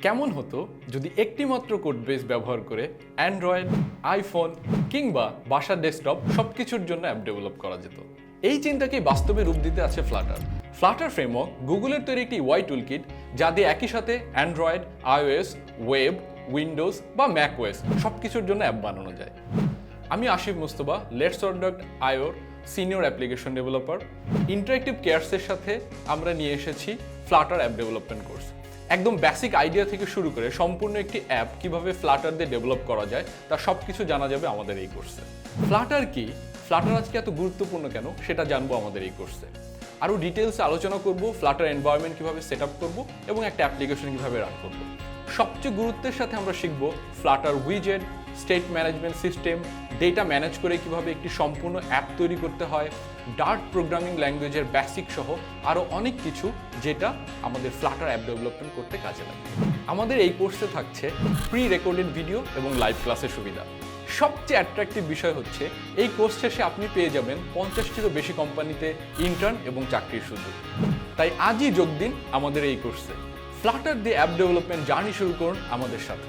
কেমন হতো যদি একটি মাত্র কোড বেস ব্যবহার করে অ্যান্ড্রয়েড, আইফোন কিংবা বাসার ডেস্কটপ সবকিছুর জন্য অ্যাপ ডেভেলপ করা যেত। এই চিন্তাকে বাস্তবে রূপ দিতে আছে ফ্লাটার। ফ্লাটার ফ্রেমওয়ার্ক গুগলের তৈরি একটি ওয়াই টুলকিট, যা দিয়ে একই সাথে অ্যান্ড্রয়েড, আইওএস, ওয়েব, উইন্ডোজ বা ম্যাকওএস সবকিছুর জন্য অ্যাপ বানানো যায়। আমি আশিফ মুস্তফা, লেটস.আইওর সিনিয়র অ্যাপ্লিকেশন ডেভেলপার। ইন্টারেক্টিভ কেয়ারসের সাথে আমরা নিয়ে এসেছি ফ্লাটার অ্যাপ ডেভেলপমেন্ট কোর্স। একদম বেসিক আইডিয়া থেকে শুরু করে সম্পূর্ণ একটি অ্যাপ কিভাবে ফ্লাটার দিয়ে ডেভেলপ করা যায় তা সব কিছু জানা যাবে আমাদের এই কোর্সে। ফ্লাটার কি, ফ্লাটার আজকে এত গুরুত্বপূর্ণ কেন সেটা জানবো আমাদের এই কোর্সে। আরও ডিটেলসে আলোচনা করব ফ্লাটার এনভায়রনমেন্ট কীভাবে সেট আপ করবো এবং একটা অ্যাপ্লিকেশন কীভাবে রান করবো। সবচেয়ে গুরুত্বের সাথে আমরা শিখব ফ্লাটার উইজেট, state management system, data manage করে কিভাবে একটি সম্পূর্ণ অ্যাপ তৈরি করতে হয়, ডার্ট প্রোগ্রামিং ল্যাঙ্গুয়েজের বেসিক সহ আরও অনেক কিছু যেটা আমাদের ফ্লাটার অ্যাপ ডেভেলপমেন্ট করতে কাজে লাগে। আমাদের এই কোর্সে থাকছে প্রি রেকর্ডেড ভিডিও এবং লাইভ ক্লাসের সুবিধা। সবচেয়ে অ্যাট্রাকটিভ বিষয় হচ্ছে এই কোর্স শেষে আপনি পেয়ে যাবেন 50টিরও বেশি কোম্পানিতে ইন্টার্ন এবং চাকরির সুযোগ। তাই আজই যোগ দিন আমাদের এই কোর্সে। ফ্লাটার দিয়ে অ্যাপ ডেভেলপমেন্ট জার্নি শুরু করুন আমাদের সাথে।